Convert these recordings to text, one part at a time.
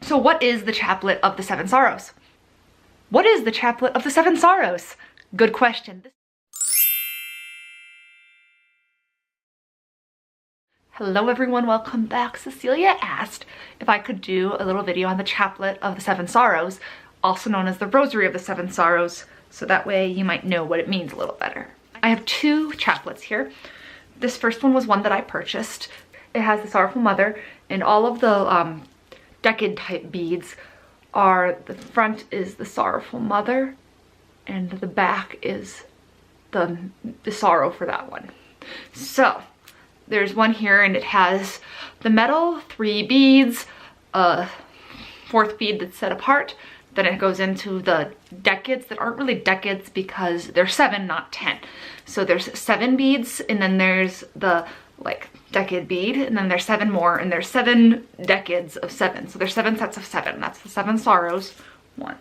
So what is the Chaplet of the Seven Sorrows? What is the Chaplet of the Seven Sorrows? Good question. Hello everyone, welcome back. Cecilia asked if I could do a little video on the Chaplet of the Seven Sorrows, also known as the Rosary of the Seven Sorrows, so that way you might know what it means a little better. I have two chaplets here. This first one was one that I purchased. It has the Sorrowful Mother, and all of the decade type beads are, the front is the Sorrowful Mother, and the back is the sorrow for that one. So there's one here and it has the metal, 3 beads, a 4th bead that's set apart. Then it goes into the decades that aren't really decades because they're 7, not 10. So there's 7 beads, and then there's the decade bead, and then there's 7 more, and there's 7 decades of 7. So there's 7 sets of 7. That's the 7 sorrows one.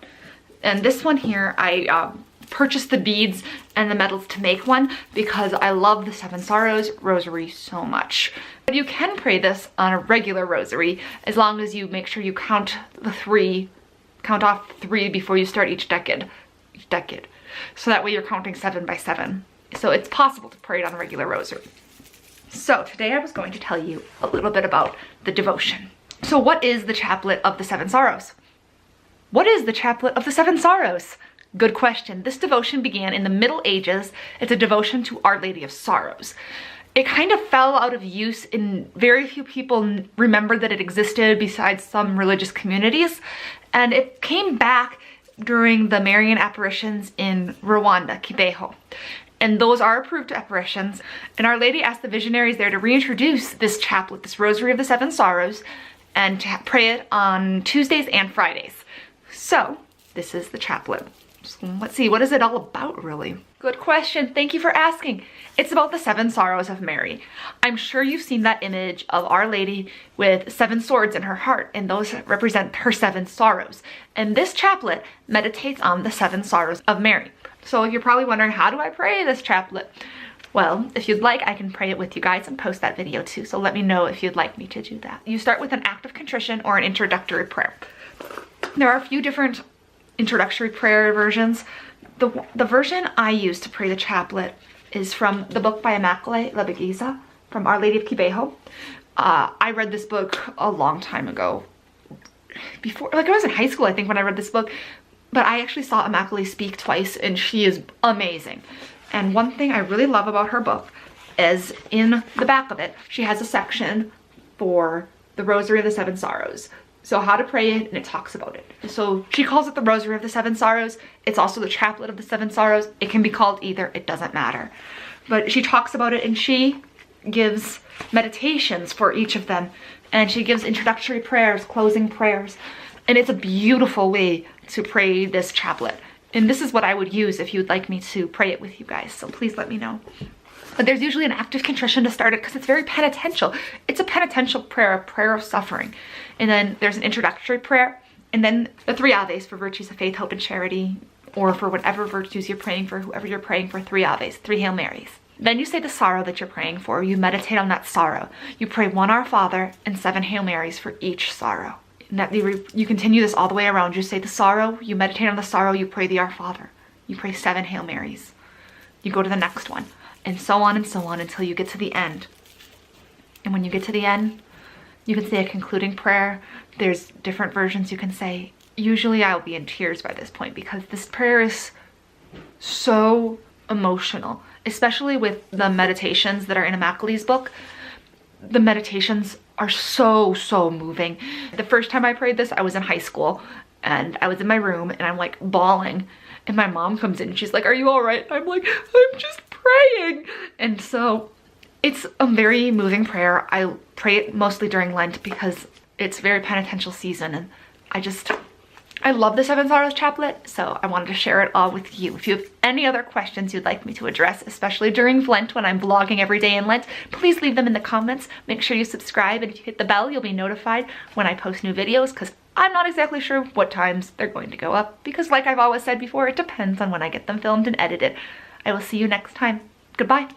And this one here, I purchased the beads and the metals to make one because I love the Seven Sorrows rosary so much. But you can pray this on a regular rosary as long as you make sure you count off 3 before you start each decade. So that way you're counting 7 by 7. So it's possible to pray it on a regular rosary. So today I was going to tell you a little bit about the devotion. So what is the Chaplet of the Seven Sorrows? What is the Chaplet of the Seven Sorrows? Good question. This devotion began in the Middle Ages. It's a devotion to Our Lady of Sorrows. It kind of fell out of use, and very few people remember that it existed besides some religious communities. And it came back during the Marian apparitions in Rwanda, Kibeho. And those are approved apparitions. And Our Lady asked the visionaries there to reintroduce this chaplet, this Rosary of the Seven Sorrows, and to pray it on Tuesdays and Fridays. So this is the chaplet. So let's see, what is it all about really? Good question, thank you for asking. It's about the 7 sorrows of Mary. I'm sure you've seen that image of Our Lady with 7 swords in her heart, and those represent her 7 sorrows. And this chaplet meditates on the 7 sorrows of Mary. So you're probably wondering, how do I pray this chaplet? Well, if you'd like, I can pray it with you guys and post that video too, so let me know if you'd like me to do that. You start with an act of contrition or an introductory prayer. There are a few different introductory prayer versions. The version I use to pray the chaplet is from the book by Immaculée Lebeguiza, from Our Lady of Kibeho. I read this book a long time ago. Before, I was in high school, I think, when I read this book. But I actually saw Immaculée speak twice, and she is amazing. And one thing I really love about her book is in the back of it, she has a section for the Rosary of the Seven Sorrows. So how to pray it, and it talks about it. So she calls it the Rosary of the Seven Sorrows. It's also the Chaplet of the Seven Sorrows. It can be called either, it doesn't matter. But she talks about it, and she gives meditations for each of them. And she gives introductory prayers, closing prayers. And it's a beautiful way to pray this chaplet. And this is what I would use if you'd like me to pray it with you guys. So please let me know. But there's usually an act of contrition to start it because it's very penitential. It's a penitential prayer, a prayer of suffering. And then there's an introductory prayer. And then the 3 Aves for virtues of faith, hope, and charity. Or for whatever virtues you're praying for, whoever you're praying for, 3 Aves, 3 Hail Marys. Then you say the sorrow that you're praying for. You meditate on that sorrow. You pray 1 Our Father and 7 Hail Marys for each sorrow. And that you continue this all the way around. You say the sorrow, you meditate on the sorrow, you pray the Our Father. You pray 7 Hail Marys. You go to the next one. And so on until you get to the end. And when you get to the end, you can say a concluding prayer. There's different versions you can say. Usually I'll be in tears by this point because this prayer is so emotional, especially with the meditations that are in Immaculée's book. The meditations are so moving. The first time I prayed this, I was in high school and I was in my room and I'm like bawling, and my mom comes in and she's like, "Are you all right?" I'm like, "I'm just praying." And so it's a very moving prayer. I pray it mostly during Lent because it's very penitential season, and I love the Seven Sorrows Chaplet, so I wanted to share it all with you. If you have any other questions you'd like me to address, especially during Lent when I'm vlogging every day in Lent, please leave them in the comments. Make sure you subscribe, and if you hit the bell, you'll be notified when I post new videos, because I'm not exactly sure what times they're going to go up, because like I've always said before, it depends on when I get them filmed and edited. I will see you next time. Goodbye.